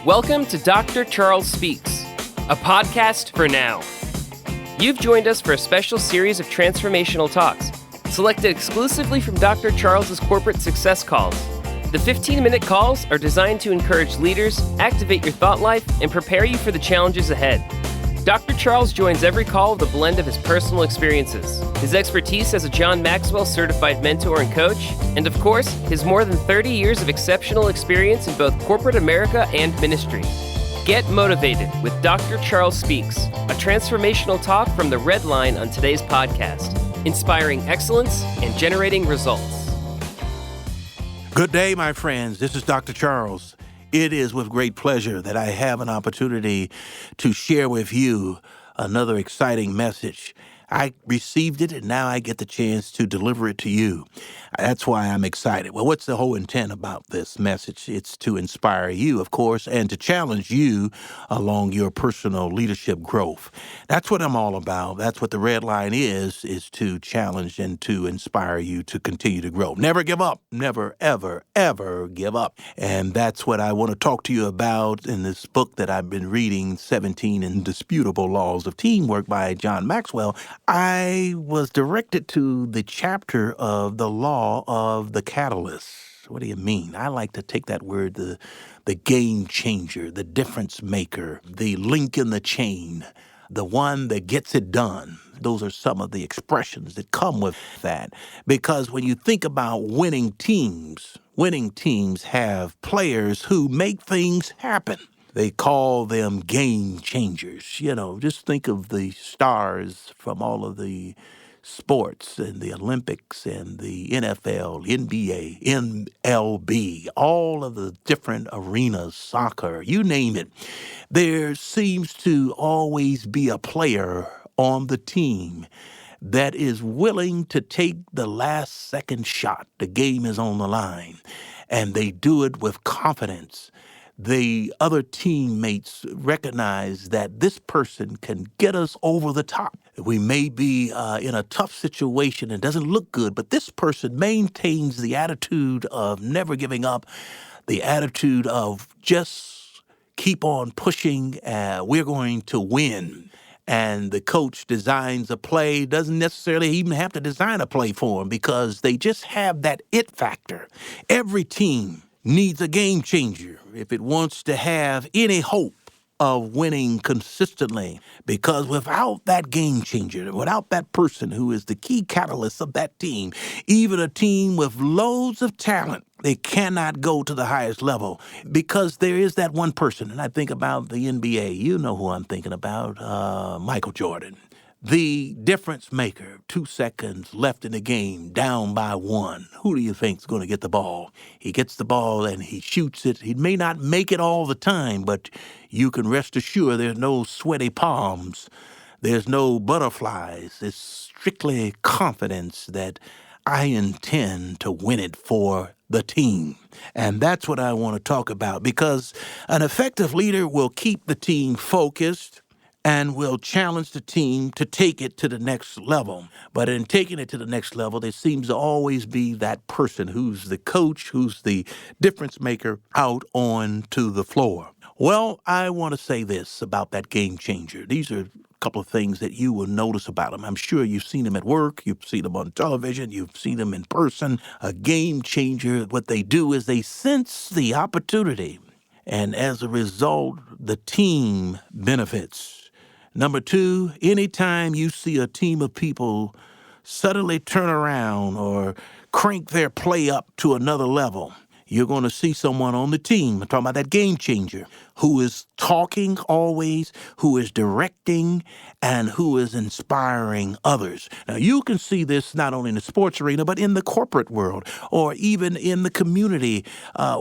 Welcome to Dr. Charles Speaks, a podcast for now. You've joined us for a special series of transformational talks, selected exclusively from Dr. Charles's corporate success calls. The 15-minute calls are designed to encourage leaders, activate your thought life, and prepare you for the challenges ahead. Dr. Charles joins every call with a blend of his personal experiences, his expertise as a John Maxwell certified mentor and coach, and of course, his more than 30 years of exceptional experience in both corporate America and ministry. Get motivated with Dr. Charles Speaks, a transformational talk from the Red Line on today's podcast, inspiring excellence and generating results. Good day, my friends. This is Dr. Charles. It is with great pleasure that I have an opportunity to share with you another exciting message. I received it, and now I get the chance to deliver it to you. That's why I'm excited. Well, what's the whole intent about this message? It's to inspire you, of course, and to challenge you along your personal leadership growth. That's what I'm all about. That's what the Red Line is to challenge and to inspire you to continue to grow. Never give up. Never, ever, ever give up. And that's what I want to talk to you about in this book that I've been reading, 17 Indisputable Laws of Teamwork by John Maxwell. I was directed to the chapter of the law of the catalyst. What do you mean? I like to take that word, the game changer, the difference maker, the link in the chain, the one that gets it done. Those are some of the expressions that come with that. Because when you think about winning teams have players who make things happen. They call them game changers. You know, just think of the stars from all of the sports and the Olympics and the NFL, NBA, MLB, all of the different arenas, soccer, you name it. There seems to always be a player on the team that is willing to take the last second shot. The game is on the line, and they do it with confidence. The other teammates recognize that this person can get us over the top. We may be in a tough situation and doesn't look good, but this person maintains the attitude of never giving up, the attitude of just keep on pushing. We're going to win. And the coach designs a play, doesn't necessarily even have to design a play for them because they just have that it factor. Every team needs a game changer if it wants to have any hope of winning consistently. Because without that game changer, without that person who is the key catalyst of that team, even a team with loads of talent, they cannot go to the highest level because there is that one person. And I think about the NBA. You know who I'm thinking about, Michael Jordan. The difference maker, 2 seconds left in the game, down by 1. Who do you think is going to get the ball? He gets the ball and he shoots it. He may not make it all the time, but you can rest assured there's no sweaty palms. There's no butterflies. It's strictly confidence that I intend to win it for the team. And that's what I want to talk about because an effective leader will keep the team focused and will challenge the team to take it to the next level. But in taking it to the next level, there seems to always be that person who's the coach, who's the difference maker out onto the floor. Well, I want to say this about that game changer. These are a couple of things that you will notice about them. I'm sure you've seen them at work, you've seen them on television, you've seen them in person. A game changer, what they do is they sense the opportunity, and as a result, the team benefits. Number 2, anytime you see a team of people suddenly turn around or crank their play up to another level, you're going to see someone on the team, I'm talking about that game changer, who is talking always, who is directing, and who is inspiring others. Now, you can see this not only in the sports arena, but in the corporate world, or even in the community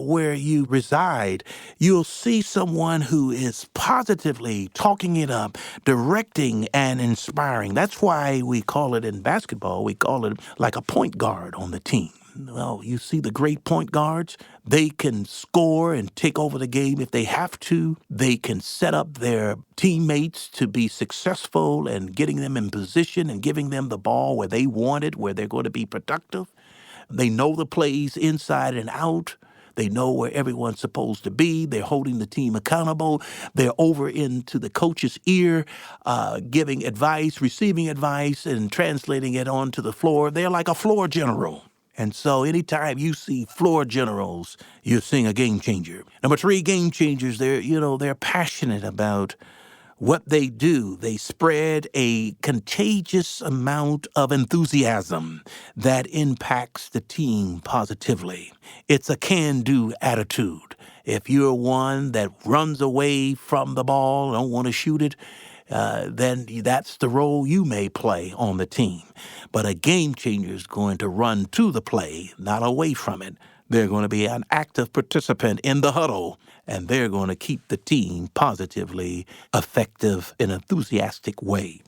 where you reside. You'll see someone who is positively talking it up, directing and inspiring. That's why we call it in basketball, we call it like a point guard on the team. Well, you see the great point guards, they can score and take over the game if they have to. They can set up their teammates to be successful and getting them in position and giving them the ball where they want it, where they're going to be productive. They know the plays inside and out. They know where everyone's supposed to be. They're holding the team accountable. They're over into the coach's ear, giving advice, receiving advice, and translating it onto the floor. They're like a floor general. And so anytime you see floor generals, you're seeing a game changer. Number three, game changers, they're passionate about what they do. They spread a contagious amount of enthusiasm that impacts the team positively. It's a can-do attitude. If you're one that runs away from the ball, don't want to shoot it, then that's the role you may play on the team. But a game changer is going to run to the play, not away from it. They're going to be an active participant in the huddle, and they're going to keep the team positively effective and enthusiastic way.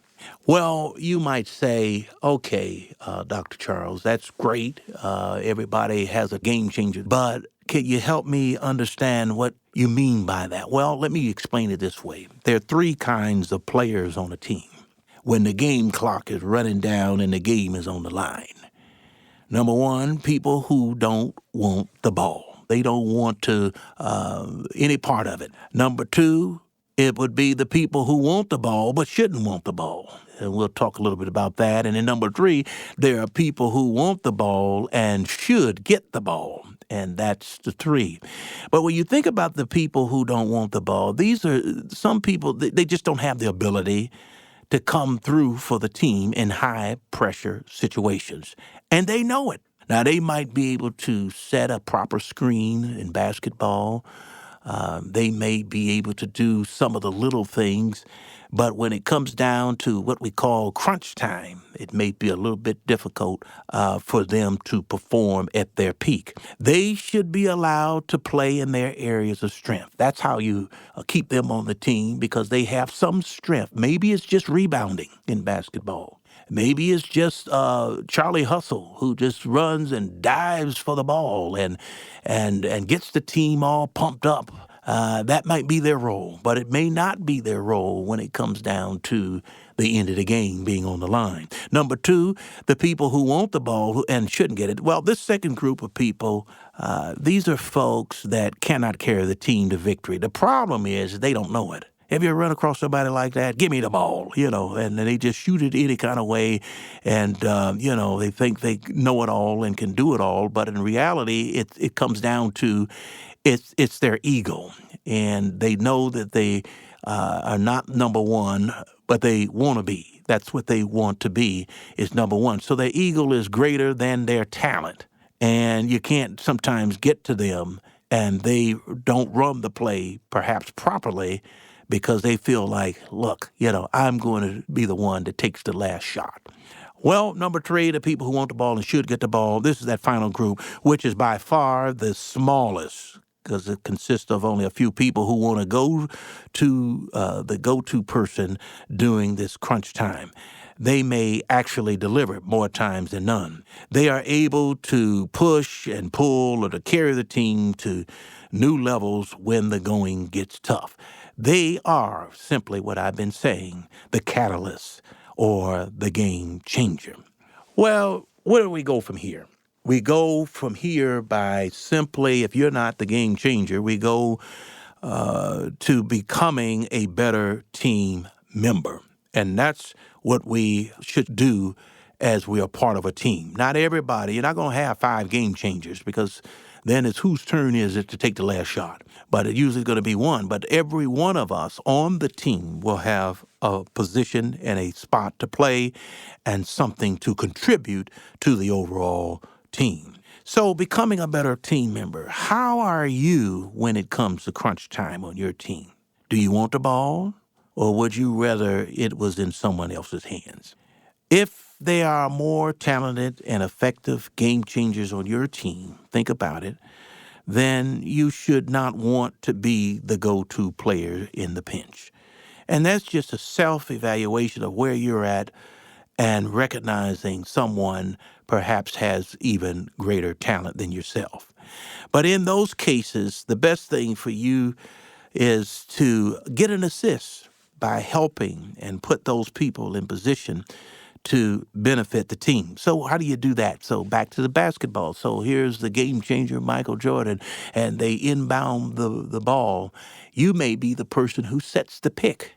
Well, you might say, okay, Dr. Charles, that's great. Everybody has a game changer, but can you help me understand what you mean by that? Well, let me explain it this way. There are three kinds of players on a team when the game clock is running down and the game is on the line. Number one, people who don't want the ball. They don't want to any part of it. Number two, it would be the people who want the ball but shouldn't want the ball. And we'll talk a little bit about that. And then number three, there are people who want the ball and should get the ball. And that's the three. But when you think about the people who don't want the ball, these are some people, they just don't have the ability to come through for the team in high-pressure situations. And they know it. Now, they might be able to set a proper screen in basketball. They may be able to do some of the little things. But when it comes down to what we call crunch time, it may be a little bit difficult for them to perform at their peak. They should be allowed to play in their areas of strength. That's how you keep them on the team, because they have some strength. Maybe it's just rebounding in basketball. Maybe it's just Charlie Hustle, who just runs and dives for the ball and gets the team all pumped up. That might be their role, but it may not be their role when it comes down to the end of the game being on the line. Number two, the people who want the ball and shouldn't get it. Well, this second group of people, these are folks that cannot carry the team to victory. The problem is they don't know it. Have you ever run across somebody like that? Give me the ball, and they just shoot it any kind of way. And, they think they know it all and can do it all. But in reality, it comes down to it's their ego. And they know that they are not number one, but they want to be. That's what they want to be, is number one. So their ego is greater than their talent. And you can't sometimes get to them, and they don't run the play perhaps properly, because they feel like, look, I'm going to be the one that takes the last shot. Well, number three, the people who want the ball and should get the ball. This is that final group, which is by far the smallest, because it consists of only a few people who want to go to the go-to person during this crunch time. They may actually deliver more times than none. They are able to push and pull or to carry the team to new levels when the going gets tough. They are simply what I've been saying, the catalyst or the game changer. Well, where do we go from here? We go from here by simply, if you're not the game changer, we go to becoming a better team member. And that's what we should do as we are part of a team. Not everybody, you're not going to have 5 game changers, because then it's whose turn is it to take the last shot. But it's usually going to be one. But every one of us on the team will have a position and a spot to play and something to contribute to the overall team. So becoming a better team member, how are you when it comes to crunch time on your team? Do you want the ball, or would you rather it was in someone else's hands? If they are more talented and effective game changers on your team, think about it, then you should not want to be the go-to player in the pinch. And that's just a self-evaluation of where you're at and recognizing someone perhaps has even greater talent than yourself. But in those cases, the best thing for you is to get an assist by helping and put those people in position to benefit the team. So how do you do that? So back to the basketball. So here's the game changer, Michael Jordan, and they inbound the ball. You may be the person who sets the pick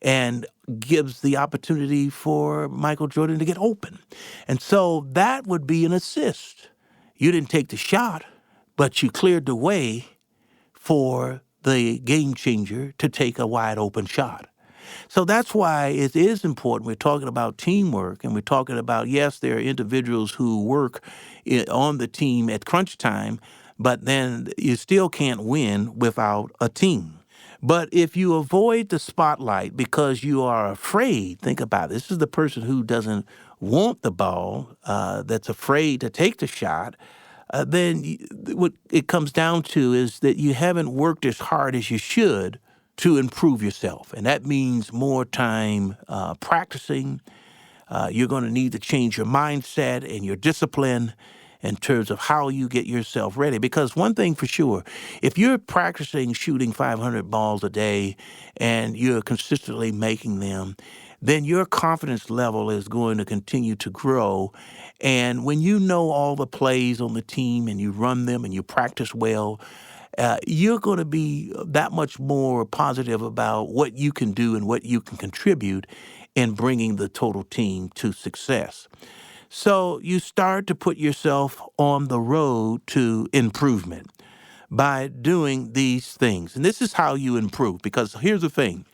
and gives the opportunity for Michael Jordan to get open. And so that would be an assist. You didn't take the shot, but you cleared the way for the game changer to take a wide open shot. So that's why it is important. We're talking about teamwork, and we're talking about, yes, there are individuals who work on the team at crunch time, but then you still can't win without a team. But if you avoid the spotlight because you are afraid, think about it. This is the person who doesn't want the ball, that's afraid to take the shot, then what it comes down to is that you haven't worked as hard as you should to improve yourself. And that means more time practicing. You're going to need to change your mindset and your discipline in terms of how you get yourself ready. Because one thing for sure, if you're practicing shooting 500 balls a day and you're consistently making them, then your confidence level is going to continue to grow. And when you know all the plays on the team and you run them and you practice well, you're going to be that much more positive about what you can do and what you can contribute in bringing the total team to success. So you start to put yourself on the road to improvement by doing these things. And this is how you improve, because here's the thing.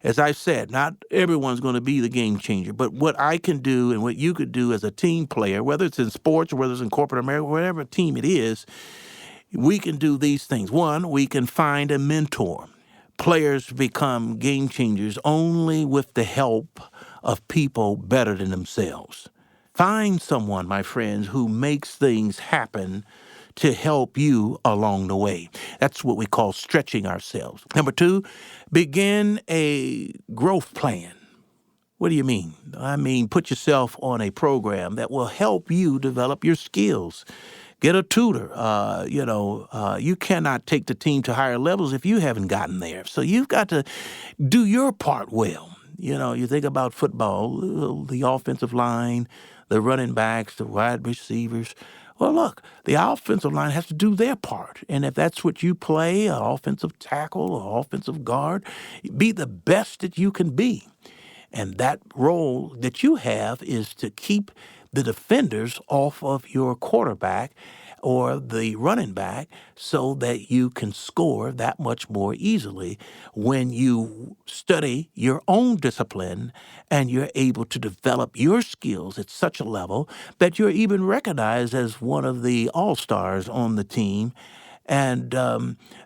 As I said, not everyone's going to be the game changer, but what I can do and what you could do as a team player, whether it's in sports or whether it's in corporate America, whatever team it is, we can do these things. One, we can find a mentor. Players become game changers only with the help of people better than themselves. Find someone, my friends, who makes things happen to help you along the way. That's what we call stretching ourselves. Number two, begin a growth plan. What do you mean? I mean, put yourself on a program that will help you develop your skills. Get a tutor. You cannot take the team to higher levels if you haven't gotten there. So you've got to do your part well. You think about football, the offensive line, the running backs, the wide receivers. Well, look, the offensive line has to do their part. And if that's what you play, an offensive tackle or offensive guard, be the best that you can be. And that role that you have is to keep the defenders off of your quarterback or the running back so that you can score that much more easily when you study your own discipline and you're able to develop your skills at such a level that you're even recognized as one of the all-stars on the team. And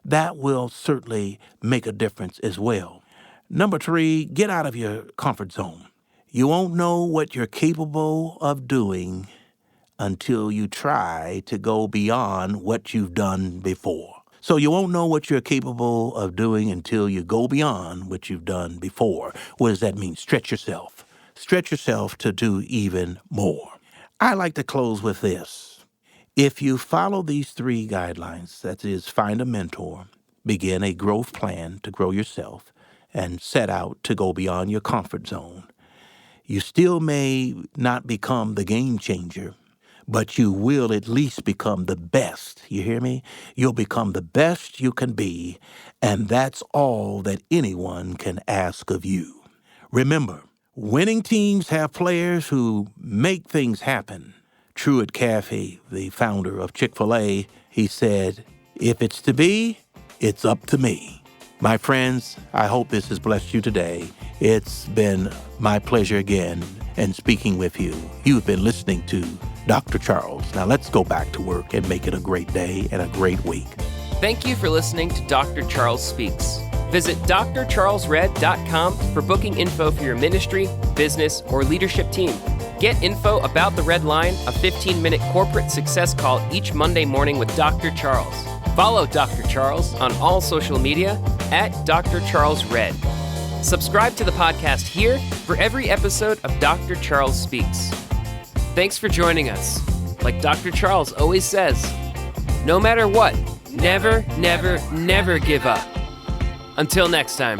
that will certainly make a difference as well. Number three, get out of your comfort zone. You won't know what you're capable of doing until you try to go beyond what you've done before. So you won't know what you're capable of doing until you go beyond what you've done before. What does that mean? Stretch yourself. Stretch yourself to do even more. I like to close with this. If you follow these three guidelines, that is, find a mentor, begin a growth plan to grow yourself, and set out to go beyond your comfort zone, you still may not become the game changer, but you will at least become the best. You hear me? You'll become the best you can be, and that's all that anyone can ask of you. Remember, winning teams have players who make things happen. Truett Cathy, the founder of Chick-fil-A, he said, "If it's to be, it's up to me." My friends, I hope this has blessed you today. It's been my pleasure again in speaking with you. You've been listening to Dr. Charles. Now let's go back to work and make it a great day and a great week. Thank you for listening to Dr. Charles Speaks. Visit drcharlesred.com for booking info for your ministry, business, or leadership team. Get info about the Red Line, a 15-minute corporate success call each Monday morning with Dr. Charles. Follow Dr. Charles on all social media at Dr. Charles Red. Subscribe to the podcast here for every episode of Dr. Charles Speaks. Thanks for joining us. Like Dr. Charles always says, no matter what, never, never, never give up. Until next time.